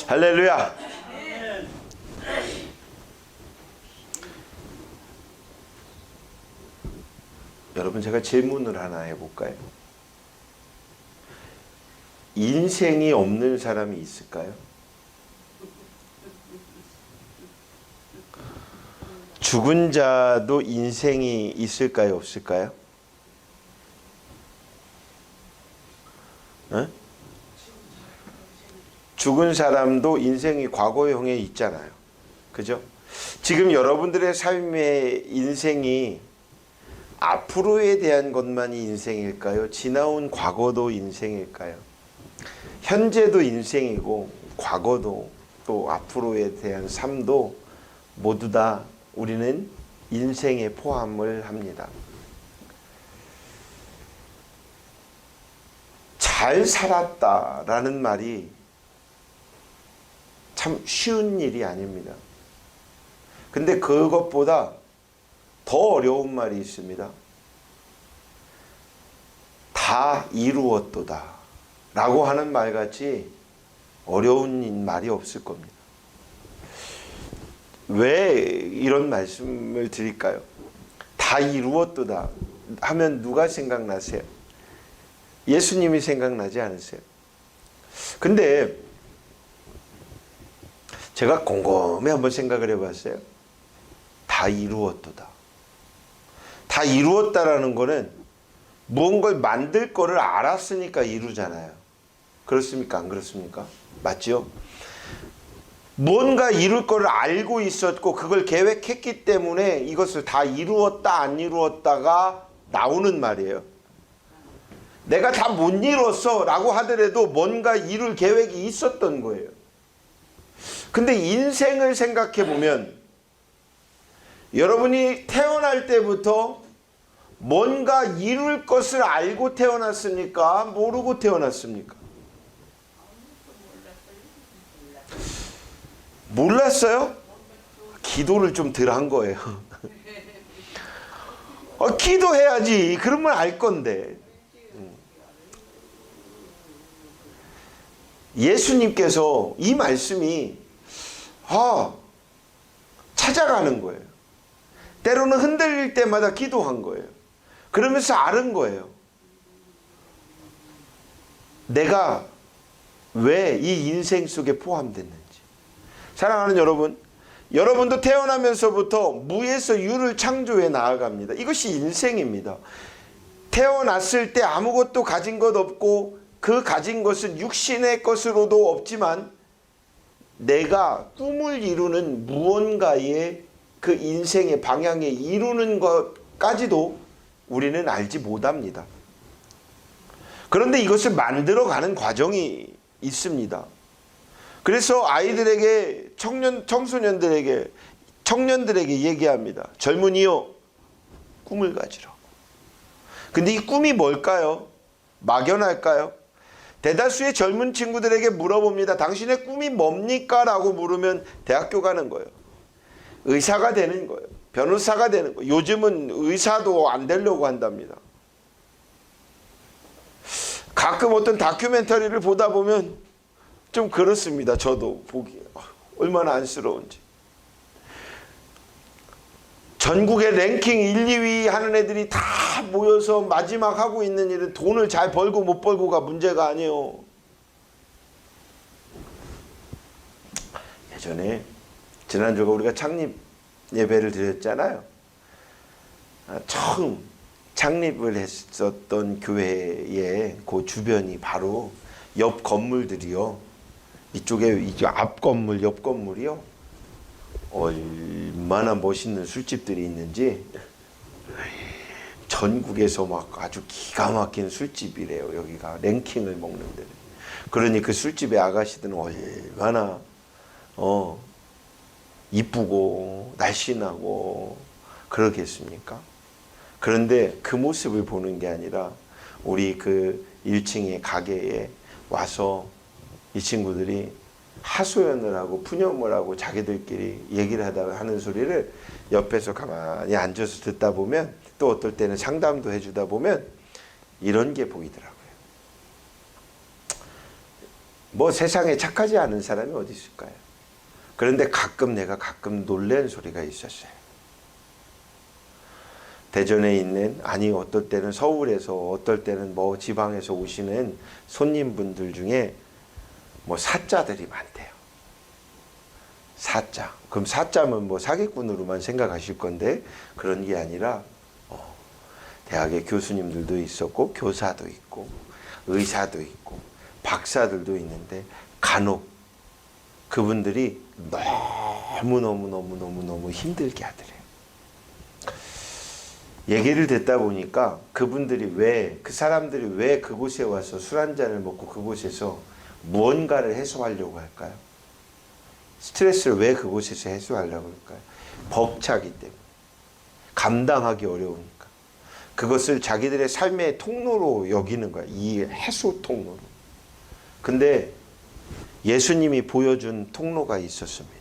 할렐루야. 여러분, 제가 질문을 하나 해볼까요? 인생이 없는 사람이 있을까요? 죽은 자도 인생이 있을까요? 없을까요? 어? 죽은 사람도 인생이 과거형에 있잖아요. 그죠? 지금 여러분들의 삶의 인생이 앞으로에 대한 것만이 인생일까요? 지나온 과거도 인생일까요? 현재도 인생이고 과거도 또 앞으로에 대한 삶도 모두 다 우리는 인생에 포함을 합니다. 잘 살았다라는 말이 참 쉬운 일이 아닙니다. 근데 그것보다 더 어려운 말이 있습니다. 다 이루었도다 라고 하는 말같이 어려운 말이 없을 겁니다. 왜 이런 말씀을 드릴까요? 다 이루었도다 하면 누가 생각나세요? 예수님이 생각나지 않으세요? 근데 제가 곰곰이 한번 생각을 해봤어요. 다 이루었도다. 다 이루었다라는 거는 무언가를 만들 거를 알았으니까 이루잖아요. 그렇습니까? 안 그렇습니까? 맞죠? 뭔가 이룰 거를 알고 있었고 그걸 계획했기 때문에 이것을 다 이루었다 안 이루었다가 나오는 말이에요. 내가 다 못 이뤘어 라고 하더라도 뭔가 이룰 계획이 있었던 거예요. 근데 인생을 생각해 보면 여러분이 태어날 때부터 뭔가 이룰 것을 알고 태어났습니까? 모르고 태어났습니까? 몰랐어요? 기도를 좀 덜 한 거예요. 기도해야지. 그러면 알 건데. 예수님께서 이 말씀이 찾아가는 거예요. 때로는 흔들릴 때마다 기도한 거예요. 그러면서 아는 거예요. 내가 왜 이 인생 속에 포함됐는지. 사랑하는 여러분, 여러분도 태어나면서부터 무에서 유를 창조해 나아갑니다. 이것이 인생입니다. 태어났을 때 아무것도 가진 것 없고 그 가진 것은 육신의 것으로도 없지만 내가 꿈을 이루는 무언가의 그 인생의 방향에 이루는 것까지도 우리는 알지 못합니다. 그런데 이것을 만들어가는 과정이 있습니다. 그래서 아이들에게 청소년들에게 청년들에게 얘기합니다. 젊은이요, 꿈을 가지라. 근데 이 꿈이 뭘까요? 막연할까요? 대다수의 젊은 친구들에게 물어봅니다. 당신의 꿈이 뭡니까? 라고 물으면 대학교 가는 거예요. 의사가 되는 거예요. 변호사가 되는 거예요. 요즘은 의사도 안 되려고 한답니다. 가끔 어떤 다큐멘터리를 보다 보면 좀 그렇습니다. 저도 보기에 얼마나 안쓰러운지. 전국의 랭킹 1, 2위 하는 애들이 다 모여서 마지막 하고 있는 일은 돈을 잘 벌고 못 벌고가 문제가 아니에요. 예전에 지난주가 우리가 창립 예배를 드렸잖아요. 처음 창립을 했었던 교회의 그 주변이 바로 옆 건물들이요. 이쪽에 앞 건물, 옆 건물이요. 얼마나 멋있는 술집들이 있는지 전국에서 막 아주 기가 막힌 술집이래요. 여기가 랭킹을 먹는 데. 그러니 그 술집의 아가씨들은 얼마나 이쁘고 날씬하고 그러겠습니까? 그런데 그 모습을 보는 게 아니라 우리 그 1층의 가게에 와서 이 친구들이 하소연을 하고 푸념을 하고 자기들끼리 얘기를 하다가 하는 소리를 옆에서 가만히 앉아서 듣다 보면, 또 어떨 때는 상담도 해주다 보면 이런 게 보이더라고요. 뭐 세상에 착하지 않은 사람이 어디 있을까요? 그런데 내가 가끔 놀란 소리가 있었어요. 대전에 있는, 아니 어떨 때는 서울에서, 어떨 때는 뭐 지방에서 오시는 손님분들 중에 뭐 사자들이 많대요. 사자. 그럼 사자면 뭐 사기꾼으로만 생각하실 건데 그런 게 아니라 대학의 교수님들도 있었고 교사도 있고 의사도 있고 박사들도 있는데 간혹 그분들이 너무 힘들게 하더래요. 얘기를 듣다 보니까 그 사람들이 왜 그곳에 와서 술 한 잔을 먹고 그곳에서 무언가를 해소하려고 할까요? 스트레스를 왜 그곳에서 해소하려고 할까요? 벅차기 때문에. 감당하기 어려우니까. 그것을 자기들의 삶의 통로로 여기는 거야. 이 해소 통로로. 근데 예수님이 보여준 통로가 있었습니다.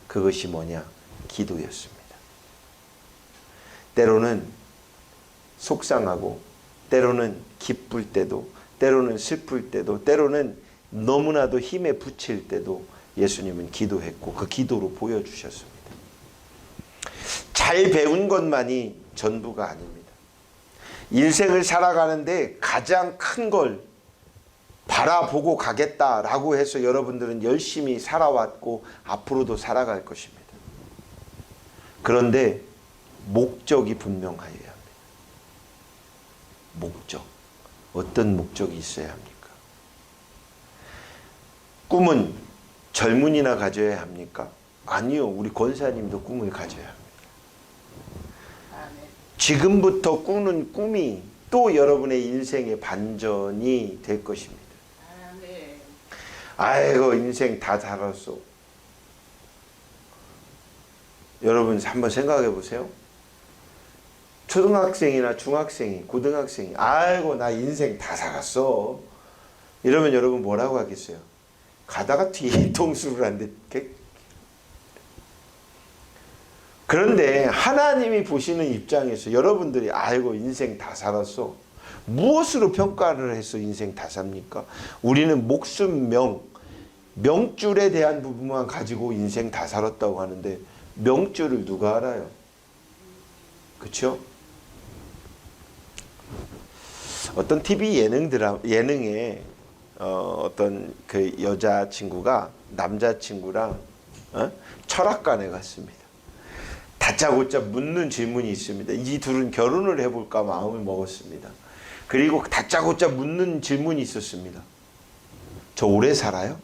그것이 뭐냐? 기도였습니다. 때로는 속상하고, 때로는 기쁠 때도, 때로는 슬플 때도, 때로는 너무나도 힘에 부칠 때도 예수님은 기도했고 그 기도로 보여주셨습니다. 잘 배운 것만이 전부가 아닙니다. 인생을 살아가는데 가장 큰 걸 바라보고 가겠다라고 해서 여러분들은 열심히 살아왔고 앞으로도 살아갈 것입니다. 그런데 목적이 분명하여야 합니다. 목적. 어떤 목적이 있어야 합니까? 꿈은 젊은이나 가져야 합니까? 아니요. 우리 권사님도 꿈을 가져야 합니다. 지금부터 꾸는 꿈이 또 여러분의 인생의 반전이 될 것입니다. 아이고 인생 다 살았어. 여러분 한번 생각해 보세요. 초등학생이나 중학생이, 고등학생이 아이고 나 인생 다 살았어. 이러면 여러분 뭐라고 하겠어요? 가다가 뒤통수를 한대. 그런데 하나님이 보시는 입장에서 여러분들이 아이고 인생 다 살았어. 무엇으로 평가를 해서 인생 다 삽니까? 우리는 목숨 명줄에 대한 부분만 가지고 인생 다 살았다고 하는데 명줄을 누가 알아요? 그렇죠? 어떤 TV 예능에 어떤 그 여자친구가 남자친구랑 철학관에 갔습니다. 다짜고짜 묻는 질문이 있습니다. 이 둘은 결혼을 해볼까 마음을 먹었습니다. 그리고 다짜고짜 묻는 질문이 있었습니다. 저 오래 살아요?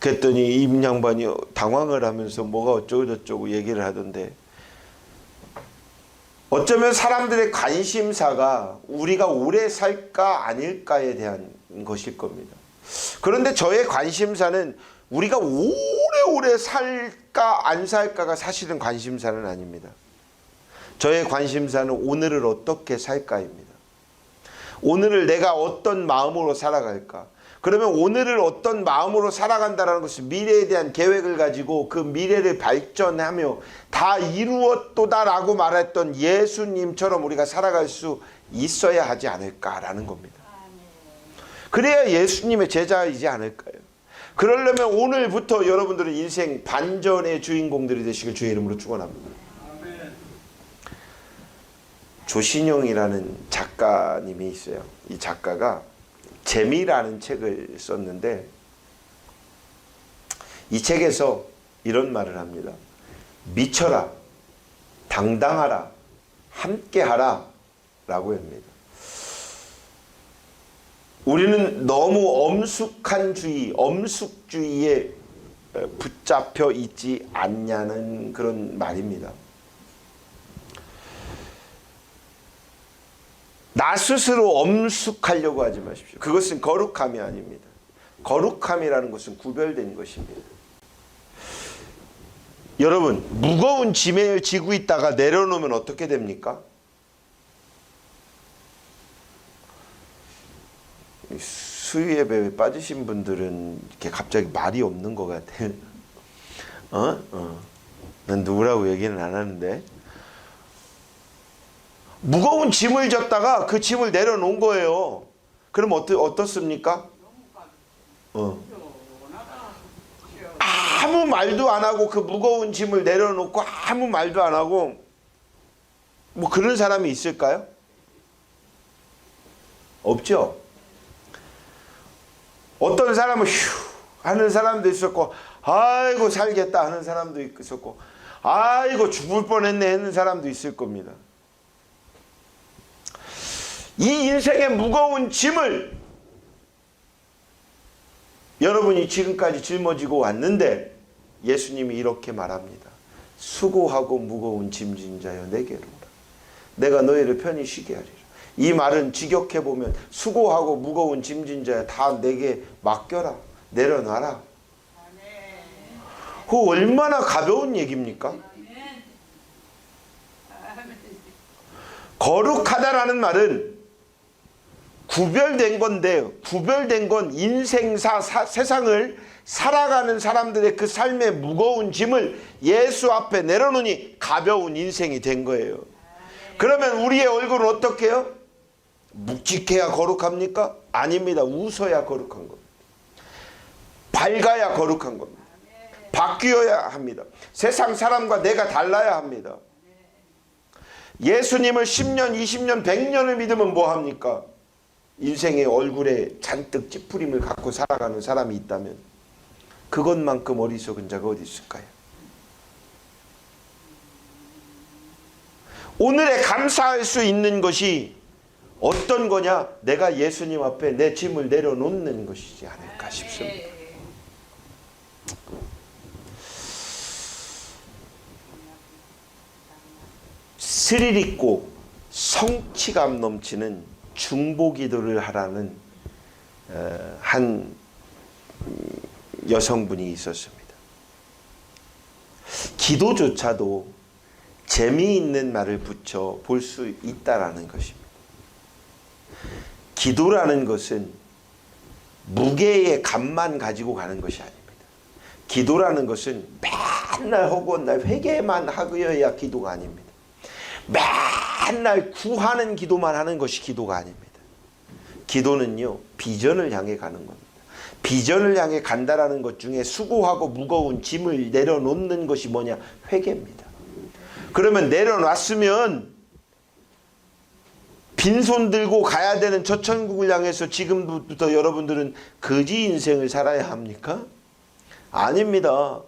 그랬더니 이 양반이 당황을 하면서 뭐가 어쩌고저쩌고 얘기를 하던데 어쩌면 사람들의 관심사가 우리가 오래 살까 아닐까에 대한 것일 겁니다. 그런데 저의 관심사는 우리가 오래오래 살까 안 살까가 사실은 관심사는 아닙니다. 저의 관심사는 오늘을 어떻게 살까입니다. 오늘을 내가 어떤 마음으로 살아갈까. 그러면 오늘을 어떤 마음으로 살아간다는 것은 미래에 대한 계획을 가지고 그 미래를 발전하며 다 이루었도다라고 말했던 예수님처럼 우리가 살아갈 수 있어야 하지 않을까라는 겁니다. 그래야 예수님의 제자이지 않을까요? 그러려면 오늘부터 여러분들은 인생 반전의 주인공들이 되시길 주의 이름으로 축원합니다. 조신영이라는 작가님이 있어요. 이 작가가 재미라는 책을 썼는데 이 책에서 이런 말을 합니다. 미쳐라, 당당하라, 함께하라 라고 합니다. 우리는 너무 엄숙주의에 붙잡혀 있지 않냐는 그런 말입니다. 나 스스로 엄숙하려고 하지 마십시오. 그것은 거룩함이 아닙니다. 거룩함이라는 것은 구별된 것입니다. 여러분, 무거운 짐을 지고 있다가 내려놓으면 어떻게 됩니까? 수유예배에 빠지신 분들은 이렇게 갑자기 말이 없는 것 같아요. 난 누구라고 얘기는 안 하는데 무거운 짐을 졌다가 그 짐을 내려놓은 거예요. 그럼 어떻습니까? 아무 말도 안 하고 그 무거운 짐을 내려놓고 아무 말도 안 하고 뭐 그런 사람이 있을까요? 없죠. 어떤 사람은 휴 하는 사람도 있었고, 아이고 살겠다 하는 사람도 있었고, 아이고 죽을 뻔했네 하는 사람도 있을 겁니다. 이 인생의 무거운 짐을 여러분이 지금까지 짊어지고 왔는데 예수님이 이렇게 말합니다. 수고하고 무거운 짐진 자여 내게로 오라. 내가 너희를 편히 쉬게 하리라. 이 말은 직역해보면 수고하고 무거운 짐진 자여 다 내게 맡겨라. 내려놔라. 그 얼마나 가벼운 얘기입니까? 거룩하다라는 말은 구별된 건데, 구별된 건 인생사 세상을 살아가는 사람들의 그 삶의 무거운 짐을 예수 앞에 내려놓으니 가벼운 인생이 된 거예요. 그러면 우리의 얼굴은 어떻게 해요? 묵직해야 거룩합니까? 아닙니다. 웃어야 거룩한 겁니다. 밝아야 거룩한 겁니다. 바뀌어야 합니다. 세상 사람과 내가 달라야 합니다. 예수님을 10년, 20년, 100년을 믿으면 뭐합니까? 인생의 얼굴에 잔뜩 찌푸림을 갖고 살아가는 사람이 있다면 그것만큼 어리석은 자가 어디 있을까요? 오늘에 감사할 수 있는 것이 어떤 거냐? 내가 예수님 앞에 내 짐을 내려놓는 것이지 않을까 싶습니다. 스릴 있고 성취감 넘치는 중보기도를 하라는 한 여성분이 있었습니다. 기도조차도 재미있는 말을 붙여 볼 수 있다라는 것입니다. 기도라는 것은 무게의 값만 가지고 가는 것이 아닙니다. 기도라는 것은 맨날 허구한 회개만 하여야 기도가 아닙니다. 맨날 구하는 기도만 하는 것이 기도가 아닙니다. 기도는요, 비전을 향해 가는 겁니다. 비전을 향해 간다라는 것 중에 수고하고 무거운 짐을 내려놓는 것이 뭐냐? 회개입니다. 그러면 내려놨으면 빈손 들고 가야 되는 저 천국을 향해서 지금부터 여러분들은 거지 인생을 살아야 합니까? 아닙니다.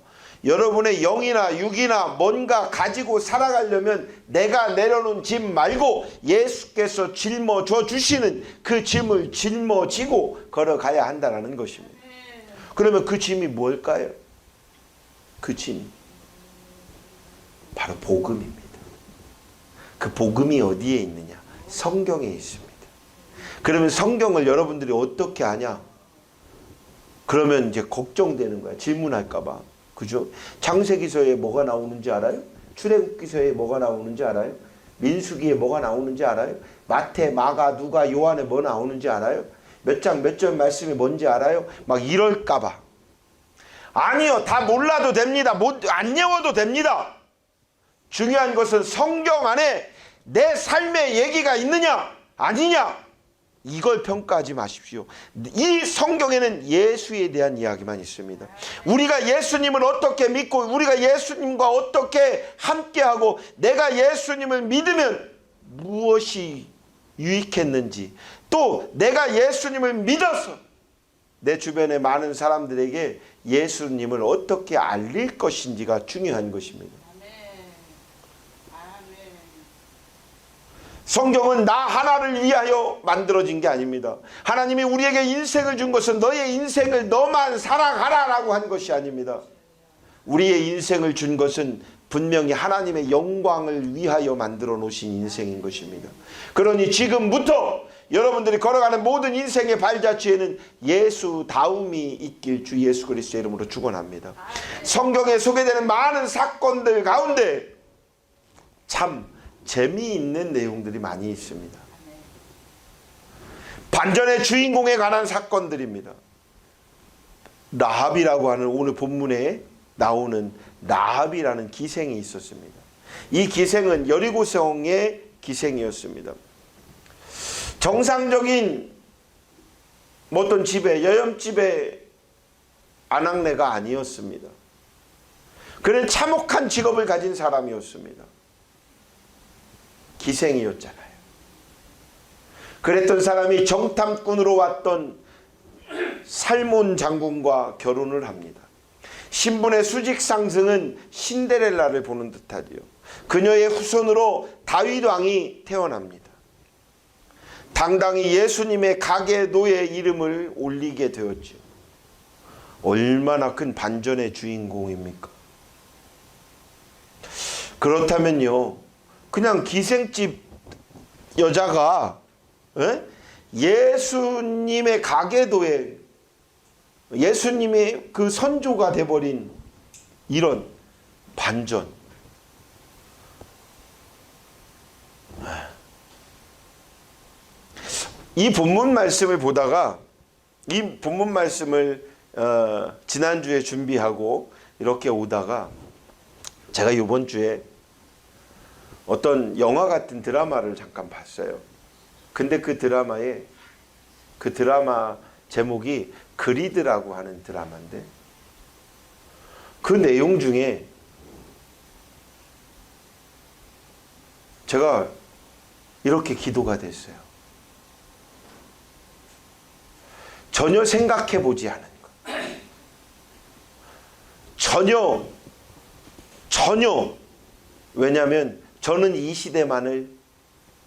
여러분의 영이나 육이나 뭔가 가지고 살아가려면 내가 내려놓은 짐 말고 예수께서 짊어져 주시는 그 짐을 짊어지고 걸어가야 한다는 것입니다. 그러면 그 짐이 뭘까요? 그 짐이 바로 복음입니다. 그 복음이 어디에 있느냐? 성경에 있습니다. 그러면 성경을 여러분들이 어떻게 아냐? 그러면 이제 걱정되는 거야. 질문할까 봐. 그죠? 창세기서에 뭐가 나오는지 알아요? 출애굽기서에 뭐가 나오는지 알아요? 민수기에 뭐가 나오는지 알아요? 마태, 마가, 누가, 요한에 뭐 나오는지 알아요? 몇 장 몇 절 말씀이 뭔지 알아요? 막 이럴까 봐. 아니요. 다 몰라도 됩니다. 안 외워도 됩니다. 중요한 것은 성경 안에 내 삶의 얘기가 있느냐 아니냐 이걸 평가하지 마십시오. 이 성경에는 예수에 대한 이야기만 있습니다. 우리가 예수님을 어떻게 믿고 우리가 예수님과 어떻게 함께하고 내가 예수님을 믿으면 무엇이 유익했는지 또 내가 예수님을 믿어서 내 주변의 많은 사람들에게 예수님을 어떻게 알릴 것인지가 중요한 것입니다. 성경은 나 하나를 위하여 만들어진 게 아닙니다. 하나님이 우리에게 인생을 준 것은 너의 인생을 너만 살아가라라고 한 것이 아닙니다. 우리의 인생을 준 것은 분명히 하나님의 영광을 위하여 만들어 놓으신 인생인 것입니다. 그러니 지금부터 여러분들이 걸어가는 모든 인생의 발자취에는 예수다움이 있길 주 예수 그리스도의 이름으로 축원합니다. 성경에 소개되는 많은 사건들 가운데 참 재미있는 내용들이 많이 있습니다. 반전의 주인공에 관한 사건들입니다. 라합이라고 하는 오늘 본문에 나오는 라합이라는 기생이 있었습니다. 이 기생은 여리고성의 기생이었습니다. 정상적인 뭐 어떤 집에 여염집에 아낙네가 아니었습니다. 그는 참혹한 직업을 가진 사람이었습니다. 기생이었잖아요. 그랬던 사람이 정탐꾼으로 왔던 살몬 장군과 결혼을 합니다. 신분의 수직 상승은 신데렐라를 보는 듯하지요. 그녀의 후손으로 다윗 왕이 태어납니다. 당당히 예수님의 가계도의 이름을 올리게 되었지요. 얼마나 큰 반전의 주인공입니까? 그렇다면요, 그냥 기생집 여자가 예수님의 가계도에 예수님의 그 선조가 돼버린 이런 반전. 이 본문 말씀을 보다가 이 본문 말씀을 지난주에 준비하고 이렇게 오다가 제가 이번 주에 어떤 영화 같은 드라마를 잠깐 봤어요. 근데 그 드라마 제목이 그리드라고 하는 드라마인데 그 내용 중에 제가 이렇게 기도가 됐어요. 전혀 생각해 보지 않은 것. 전혀. 왜냐하면 저는 이 시대만을,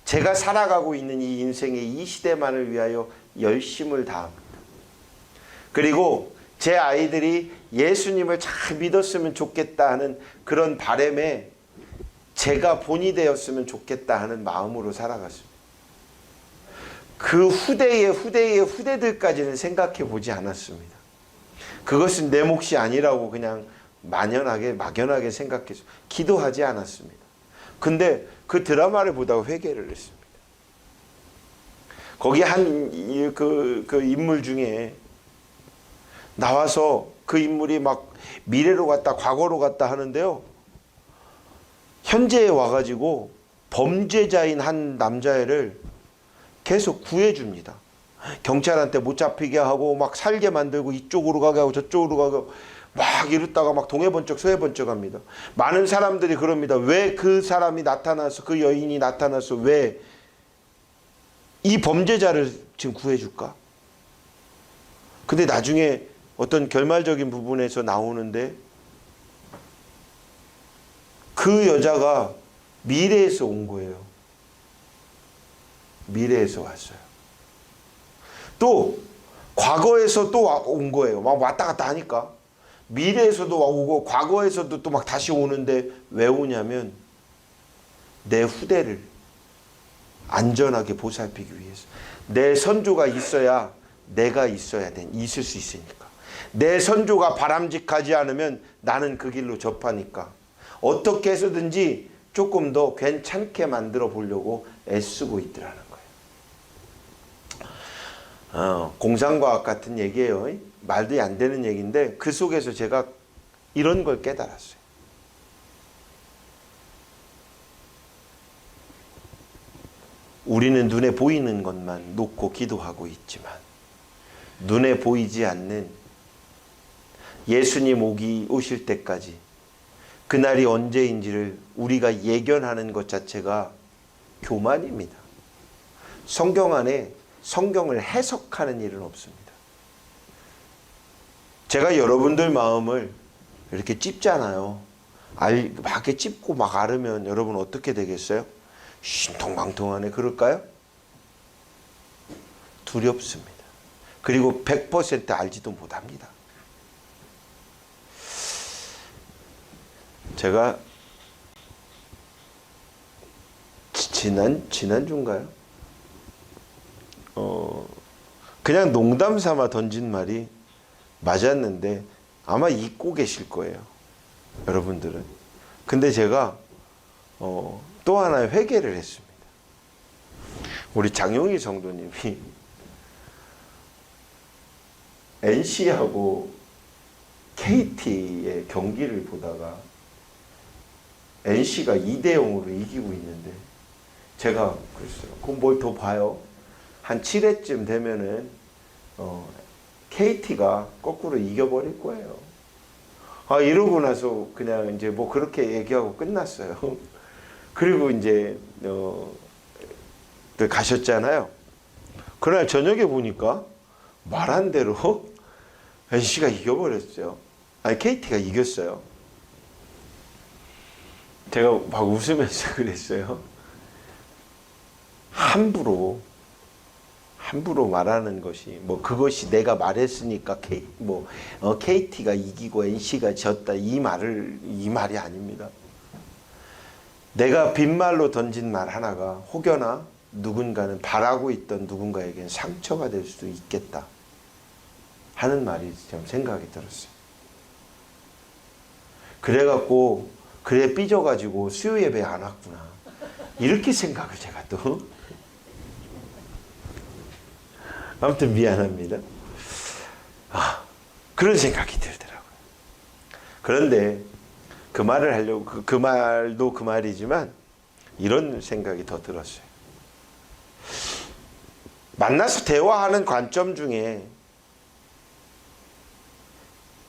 제가 살아가고 있는 이 인생의 이 시대만을 위하여 열심을 다합니다. 그리고 제 아이들이 예수님을 잘 믿었으면 좋겠다 하는 그런 바람에 제가 본이 되었으면 좋겠다 하는 마음으로 살아갔습니다. 그 후대의 후대들까지는 생각해 보지 않았습니다. 그것은 내 몫이 아니라고 그냥 막연하게 생각해서 기도하지 않았습니다. 근데 그 드라마를 보다가 회개를 했습니다. 거기 그 인물 중에 나와서 그 인물이 막 미래로 갔다 과거로 갔다 하는데요. 현재에 와가지고 범죄자인 한 남자애를 계속 구해줍니다. 경찰한테 못 잡히게 하고 막 살게 만들고 이쪽으로 가게 하고 저쪽으로 가게 하고 막 이러다가 막 동해번쩍 서해번쩍 합니다. 많은 사람들이 그럽니다. 왜 그 사람이 나타나서, 그 여인이 나타나서 왜 이 범죄자를 지금 구해줄까? 근데 나중에 어떤 결말적인 부분에서 나오는데 그 여자가 미래에서 온 거예요. 미래에서 왔어요. 또 과거에서 또 온 거예요. 막 왔다 갔다 하니까 미래에서도 오고 과거에서도 또 막 다시 오는데 왜 오냐면 내 후대를 안전하게 보살피기 위해서. 내 선조가 있어야 내가 있을 수 있으니까. 내 선조가 바람직하지 않으면 나는 그 길로 접하니까 어떻게 해서든지 조금 더 괜찮게 만들어 보려고 애쓰고 있더라는 거예요. 공상과학 같은 얘기예요. 말도 안 되는 얘기인데 그 속에서 제가 이런 걸 깨달았어요. 우리는 눈에 보이는 것만 놓고 기도하고 있지만 눈에 보이지 않는 예수님 오실 때까지 그날이 언제인지를 우리가 예견하는 것 자체가 교만입니다. 성경 안에 성경을 해석하는 일은 없습니다. 제가 여러분들 마음을 이렇게 찝잖아요. 막 이렇게 찝고 막 앓으면 여러분 어떻게 되겠어요? 신통방통하네 그럴까요? 두렵습니다. 그리고 100% 알지도 못합니다. 제가 지난주인가요? 그냥 농담 삼아 던진 말이 맞았는데 아마 잊고 계실 거예요. 여러분들은. 근데 제가 또 하나의 회개를 했습니다. 우리 장용희 성도님이 NC하고 KT의 경기를 보다가 NC가 2대0으로 이기고 있는데 제가 그랬어요. 그럼 뭘 더 봐요? 한 7회쯤 되면은 KT가 거꾸로 이겨버릴 거예요. 이러고 나서 그냥 이제 뭐 그렇게 얘기하고 끝났어요. 그리고 이제 가셨잖아요. 그날 저녁에 보니까 말한 대로 NC가 이겨버렸죠. 아니 KT가 이겼어요. 제가 막 웃으면서 그랬어요. 함부로 말하는 것이 뭐 그것이 내가 말했으니까 KT가 이기고 NC가 졌다 이 말이 아닙니다. 내가 빈말로 던진 말 하나가 혹여나 누군가는 바라고 있던 누군가에겐 상처가 될 수도 있겠다 하는 말이 좀 생각이 들었어요. 그래갖고 그래 삐져가지고 수요 예배 안 왔구나 이렇게 생각을 제가 또 아무튼 미안합니다. 그런 생각이 들더라고요. 그런데 그 말을 하려고 그 말도 그 말이지만 이런 생각이 더 들었어요. 만나서 대화하는 관점 중에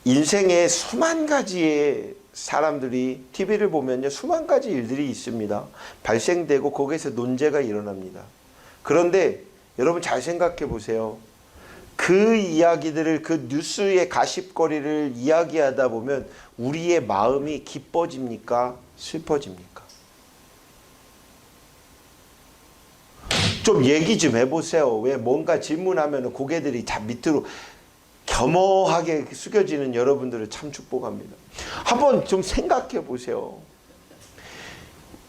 인생의 수만 가지의 사람들이 TV를 보면요 수만 가지 일들이 있습니다. 발생되고 거기에서 논제가 일어납니다. 그런데 여러분 잘 생각해 보세요. 그 이야기들을 그 뉴스의 가십거리를 이야기하다 보면 우리의 마음이 기뻐집니까? 슬퍼집니까? 좀 얘기 좀 해보세요. 왜 뭔가 질문하면 고개들이 다 밑으로 겸허하게 숙여지는 여러분들을 참 축복합니다. 한번 좀 생각해 보세요.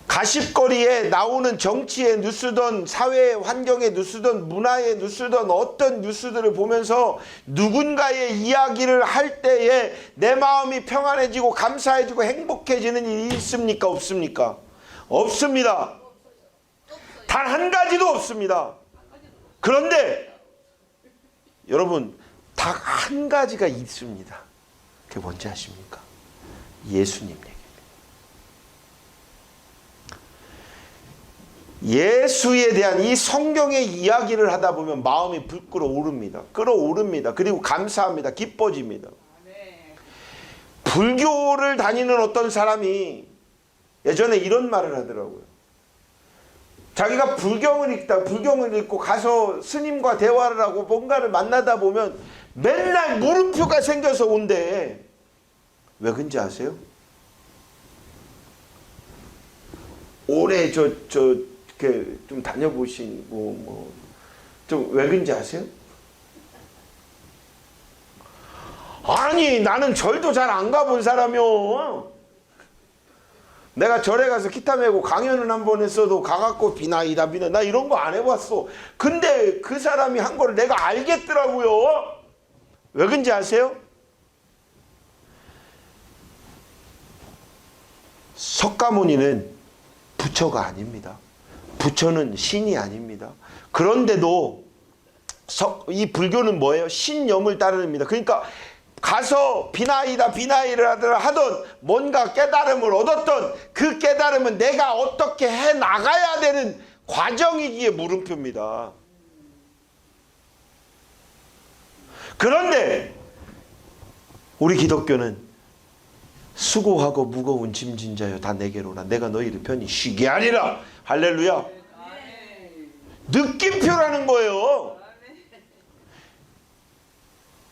가십거리에 나오는 정치의 뉴스든 사회 환경의 뉴스든 문화의 뉴스든 어떤 뉴스들을 보면서 누군가의 이야기를 할 때에 내 마음이 평안해지고 감사해지고 행복해지는 일이 있습니까? 없습니까? 없습니다. 단 한 가지도 없습니다. 그런데 여러분 딱 한 가지가 있습니다. 그게 뭔지 아십니까? 예수님 얘기입니다. 예수에 대한 이 성경의 이야기를 하다 보면 마음이 불끓어오릅니다. 끓어오릅니다. 그리고 감사합니다. 기뻐집니다. 불교를 다니는 어떤 사람이 예전에 이런 말을 하더라고요. 자기가 불경을 읽고 가서 스님과 대화를 하고 뭔가를 만나다 보면 맨날 물음표가 생겨서 온대. 왜 그런지 아세요? 올해 이렇게 좀 다녀보시고 좀 왜 그런지 아세요? 아니 나는 절도 잘 안 가본 사람이요. 내가 절에 가서 기타 메고 강연을 한번 했어도 가갖고 비나이다 나 이런 거 안 해봤어. 근데 그 사람이 한 거를 내가 알겠더라고요. 왜 그런지 아세요? 석가모니는 부처가 아닙니다. 부처는 신이 아닙니다. 그런데도 이 불교는 뭐예요? 신념을 따릅니다. 그러니까 가서 비나이를 하던 뭔가 깨달음을 얻었던 그 깨달음은 내가 어떻게 해나가야 되는 과정이기에 물음표입니다. 그런데 우리 기독교는 수고하고 무거운 짐진 자여 다 내게로 오라 내가 너희를 편히 쉬게 하리라. 할렐루야. 느낌표라는 거예요.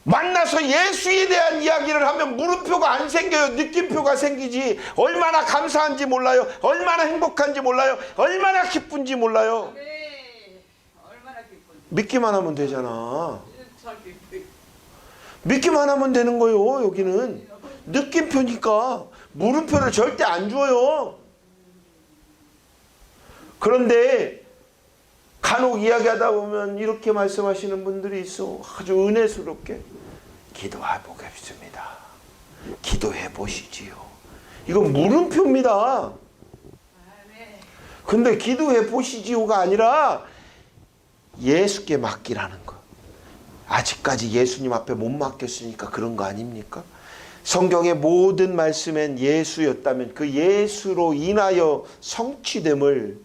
만나서 예수에 대한 이야기를 하면 물음표가 안 생겨요. 느낌표가 생기지. 얼마나 감사한지 몰라요. 얼마나 행복한지 몰라요. 얼마나 기쁜지 몰라요. 믿기만 하면 되잖아. 믿기만 하면 되는 거예요. 여기는 느낌표니까 물음표를 절대 안 줘요. 그런데 간혹 이야기하다 보면 이렇게 말씀하시는 분들이 있어. 아주 은혜스럽게 기도해 보겠습니다. 기도해 보시지요. 이거 물음표입니다. 근데 기도해 보시지요가 아니라 예수께 맡기라는 거. 아직까지 예수님 앞에 못 맡겼으니까 그런 거 아닙니까? 성경의 모든 말씀엔 예수였다면 그 예수로 인하여 성취됨을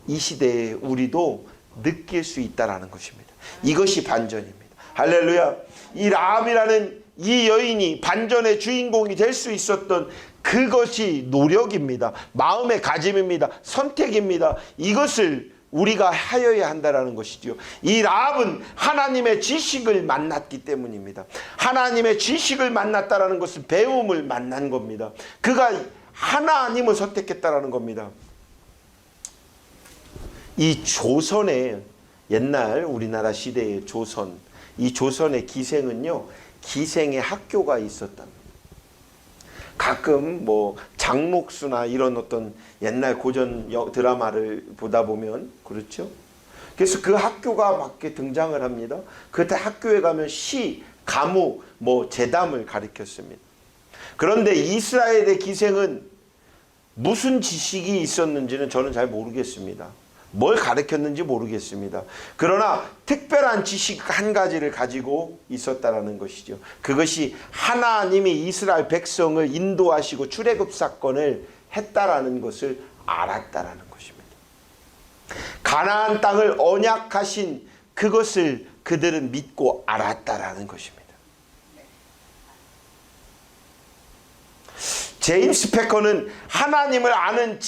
이 시대에 우리도 느낄 수 있다라는 것입니다. 이것이 반전입니다. 할렐루야. 이 라합이라는 이 여인이 반전의 주인공이 될 수 있었던 그것이 노력입니다. 마음의 가짐입니다. 선택입니다. 이것을 우리가 하여야 한다는 것이죠. 이 라합은 하나님의 지식을 만났기 때문입니다. 하나님의 지식을 만났다는 것은 배움을 만난 겁니다. 그가 하나님을 선택했다는 겁니다. 이 조선의 옛날 우리나라 시대의 조선, 이 조선의 기생은요, 기생의 학교가 있었답니다. 가끔 뭐 장록수나 이런 어떤 옛날 고전 드라마를 보다 보면 그렇죠. 그래서 그 학교가 밖에 등장을 합니다. 그때 학교에 가면 시, 가무, 뭐 제담을 가르쳤습니다. 그런데 이스라엘의 기생은 무슨 지식이 있었는지는 저는 잘 모르겠습니다. 뭘 가르쳤는지 모르겠습니다. 그러나 특별한 지식 한 가지를 가지고 있었다라는 것이죠. 그것이 하나님이 이스라엘 백성을 인도하시고 출애굽 사건을 했다라는 것을 알았다라는 것입니다. 가나안 땅을 언약하신 그것을 그들은 믿고 알았다라는 것입니다. 제임스 패커는 하나님을 아는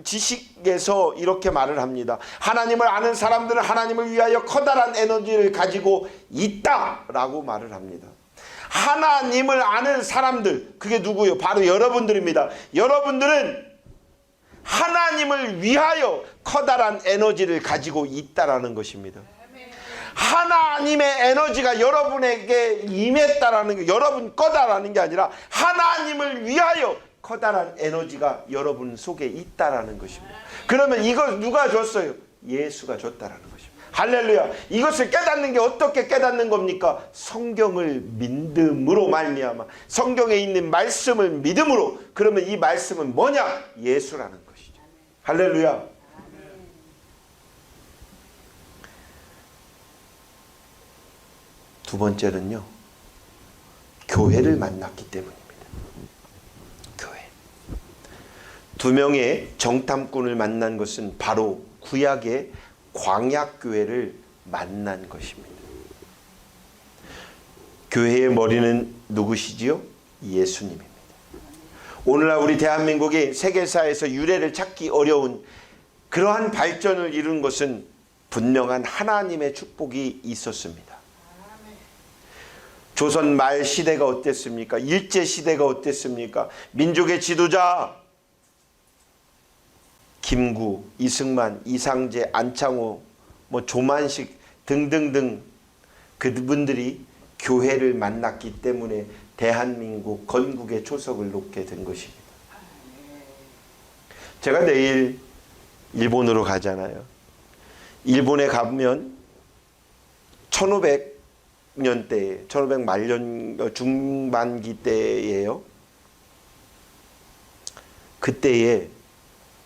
지식에서 이렇게 말을 합니다. 하나님을 아는 사람들은 하나님을 위하여 커다란 에너지를 가지고 있다라고 말을 합니다. 하나님을 아는 사람들, 그게 누구요? 바로 여러분들입니다. 여러분들은 하나님을 위하여 커다란 에너지를 가지고 있다라는 것입니다. 하나님의 에너지가 여러분에게 임했다라는 게 여러분 거다라는 게 아니라 하나님을 위하여 커다란 에너지가 여러분 속에 있다라는 것입니다. 그러면 이걸 누가 줬어요? 예수가 줬다라는 것입니다. 할렐루야. 이것을 깨닫는 게 어떻게 깨닫는 겁니까? 성경을 믿음으로 말미암아, 성경에 있는 말씀을 믿음으로. 그러면 이 말씀은 뭐냐? 예수라는 것이죠. 할렐루야. 두 번째는요, 교회를 만났기 때문입니다. 교회. 두 명의 정탐꾼을 만난 것은 바로 구약의 광약교회를 만난 것입니다. 교회의 머리는 누구시지요? 예수님입니다. 오늘날 우리 대한민국이 세계사에서 유래를 찾기 어려운 그러한 발전을 이룬 것은 분명한 하나님의 축복이 있었습니다. 조선 말 시대가 어땠습니까? 일제 시대가 어땠습니까? 민족의 지도자 김구, 이승만, 이상제, 안창호, 뭐 조만식 등등등 그분들이 교회를 만났기 때문에 대한민국 건국의 초석을 놓게 된 것입니다. 제가 내일 일본으로 가잖아요. 일본에 가면 1500년대, 1500 말년 중반기 때예요. 그때에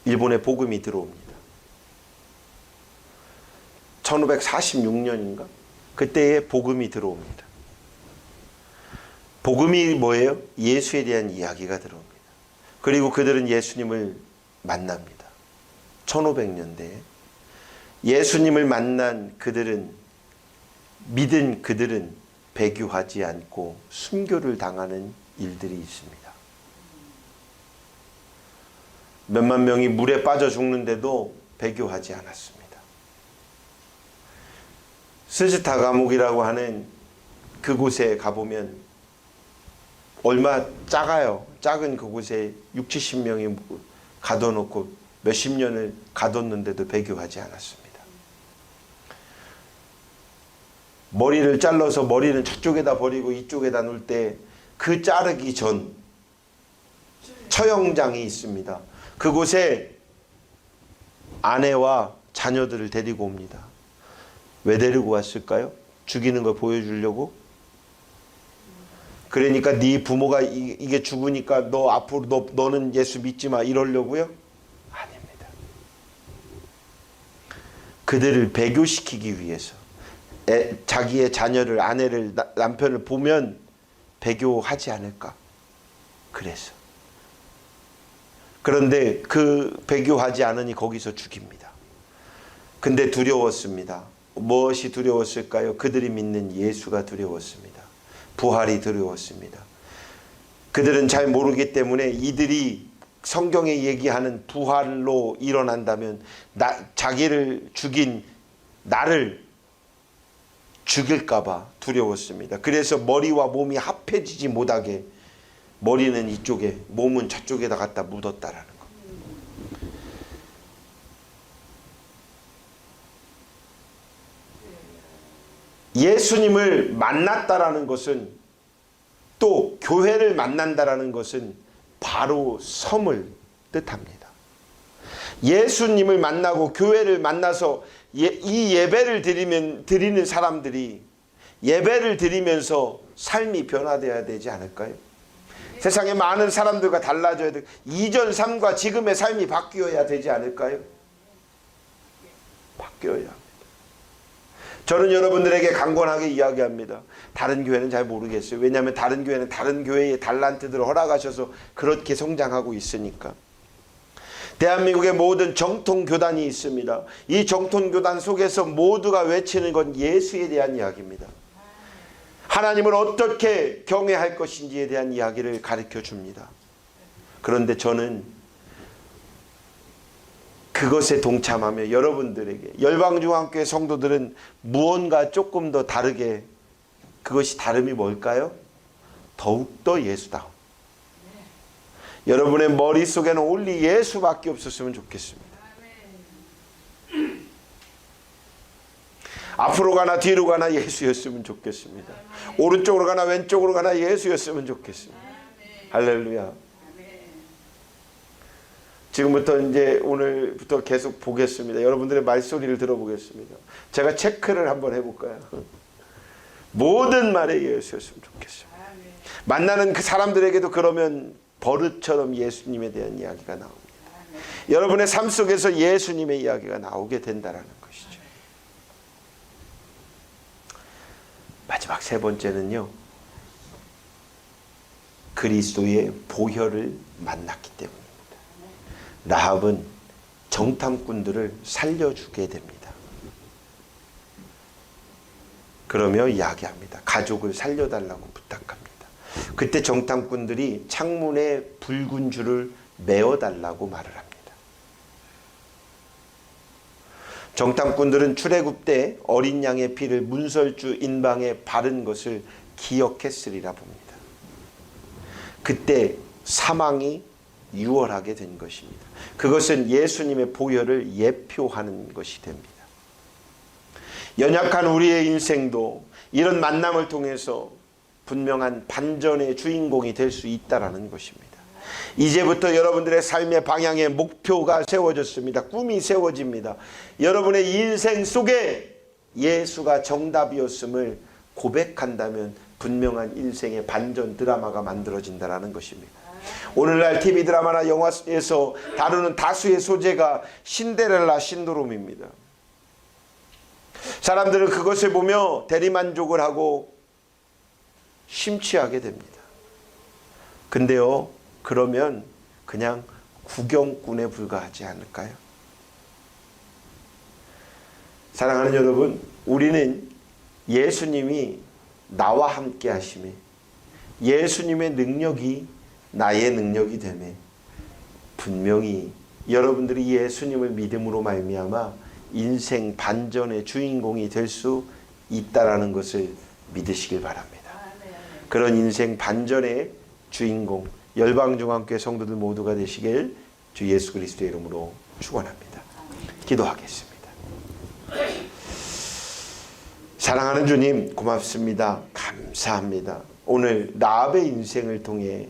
일본에 복음이 들어옵니다. 1546년인가? 그때에 복음이 들어옵니다. 복음이 뭐예요? 예수에 대한 이야기가 들어옵니다. 그리고 그들은 예수님을 만납니다. 1500년대에 예수님을 만난 그들은, 믿은 그들은 배교하지 않고 순교를 당하는 일들이 있습니다. 몇만 명이 물에 빠져 죽는데도 배교하지 않았습니다. 스즈타 감옥이라고 하는 그곳에 가보면 얼마 작아요. 작은 그곳에 60, 70명이 가둬놓고 몇십 년을 가뒀는데도 배교하지 않았습니다. 머리를 잘라서 머리는 저쪽에다 버리고 이쪽에다 놓을 때 그 자르기 전 처형장이 있습니다. 그곳에 아내와 자녀들을 데리고 옵니다. 왜 데리고 왔을까요? 죽이는 걸 보여주려고? 그러니까 네 부모가 이게 죽으니까 너 앞으로 너는 예수 믿지 마 이러려고요? 아닙니다. 그들을 배교시키기 위해서 자기의 자녀를, 아내를, 남편을 보면 배교하지 않을까? 그래서. 그런데 그 배교하지 않으니 거기서 죽입니다. 근데 두려웠습니다. 무엇이 두려웠을까요? 그들이 믿는 예수가 두려웠습니다. 부활이 두려웠습니다. 그들은 잘 모르기 때문에 이들이 성경에 얘기하는 부활로 일어난다면 자기를 죽인 나를 죽일까봐 두려웠습니다. 그래서 머리와 몸이 합해지지 못하게 머리는 이쪽에 몸은 저쪽에다 갖다 묻었다라는 거. 예수님을 만났다라는 것은 또 교회를 만난다라는 것은 바로 섬을 뜻합니다. 예수님을 만나고 교회를 만나서 이 예배를 드리는 사람들이 예배를 드리면서 삶이 변화되어야 되지 않을까요? 세상에 많은 사람들과 달라져야 돼. 이전 삶과 지금의 삶이 바뀌어야 되지 않을까요? 바뀌어야 합니다. 저는 여러분들에게 강권하게 이야기합니다. 다른 교회는 잘 모르겠어요. 왜냐하면 다른 교회는 다른 교회의 달란트들을 허락하셔서 그렇게 성장하고 있으니까. 대한민국의 모든 정통교단이 있습니다. 이 정통교단 속에서 모두가 외치는 건 예수에 대한 이야기입니다. 하나님을 어떻게 경외할 것인지에 대한 이야기를 가르쳐 줍니다. 그런데 저는 그것에 동참하며 여러분들에게 열방중앙교회 성도들은 무언가 조금 더 다르게 그것이 다름이 뭘까요? 더욱더 예수다움. 여러분의 머릿속에는 올리 예수밖에 없었으면 좋겠습니다. 앞으로 가나 뒤로 가나 예수였으면 좋겠습니다. 오른쪽으로 가나 왼쪽으로 가나 예수였으면 좋겠습니다. 할렐루야. 지금부터 이제 오늘부터 계속 보겠습니다. 여러분들의 말소리를 들어보겠습니다. 제가 체크를 한번 해볼까요? 모든 말에 예수였으면 좋겠어요. 만나는 그 사람들에게도 그러면 버릇처럼 예수님에 대한 이야기가 나옵니다. 여러분의 삶 속에서 예수님의 이야기가 나오게 된다는 것이죠. 마지막 세 번째는요. 그리스도의 보혈을 만났기 때문입니다. 라합은 정탐꾼들을 살려주게 됩니다. 그러며 이야기합니다. 가족을 살려달라고 부탁합니다. 그때 정탐꾼들이 창문에 붉은 줄을 메어달라고 말을 합니다. 정탐꾼들은 출애굽 때 어린 양의 피를 문설주 인방에 바른 것을 기억했으리라 봅니다. 그때 사망이 유월하게 된 것입니다. 그것은 예수님의 보혈을 예표하는 것이 됩니다. 연약한 우리의 인생도 이런 만남을 통해서 분명한 반전의 주인공이 될 수 있다는 것입니다. 이제부터 여러분들의 삶의 방향에 목표가 세워졌습니다. 꿈이 세워집니다. 여러분의 인생 속에 예수가 정답이었음을 고백한다면 분명한 인생의 반전 드라마가 만들어진다는 것입니다. 오늘날 TV 드라마나 영화에서 다루는 다수의 소재가 신데렐라 신드롬입니다. 사람들은 그것을 보며 대리만족을 하고 심취하게 됩니다. 근데요, 그러면 그냥 구경꾼에 불과하지 않을까요? 사랑하는 여러분, 우리는 예수님이 나와 함께 하심에 예수님의 능력이 나의 능력이 되매 분명히 여러분들이 예수님을 믿음으로 말미암아 인생 반전의 주인공이 될 수 있다라는 것을 믿으시길 바랍니다. 그런 인생 반전의 주인공 열방중앙교회 성도들 모두가 되시길 주 예수 그리스도의 이름으로 축원합니다. 기도하겠습니다. 사랑하는 주님 고맙습니다. 감사합니다. 오늘 라합의 인생을 통해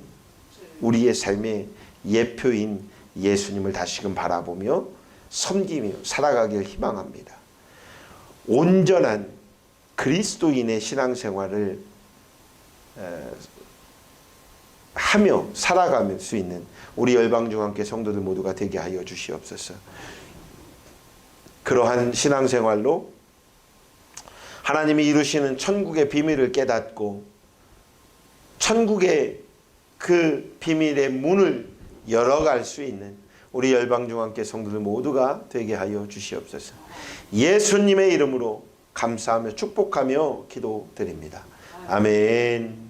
우리의 삶의 예표인 예수님을 다시금 바라보며 섬기며 살아가길 희망합니다. 온전한 그리스도인의 신앙생활을 하며 살아갈 수 있는 우리 열방중앙교회 성도들 모두가 되게 하여 주시옵소서. 그러한 신앙생활로 하나님이 이루시는 천국의 비밀을 깨닫고 천국의 그 비밀의 문을 열어갈 수 있는 우리 열방중앙교회 성도들 모두가 되게 하여 주시옵소서. 예수님의 이름으로 감사하며 축복하며 기도드립니다. 아멘.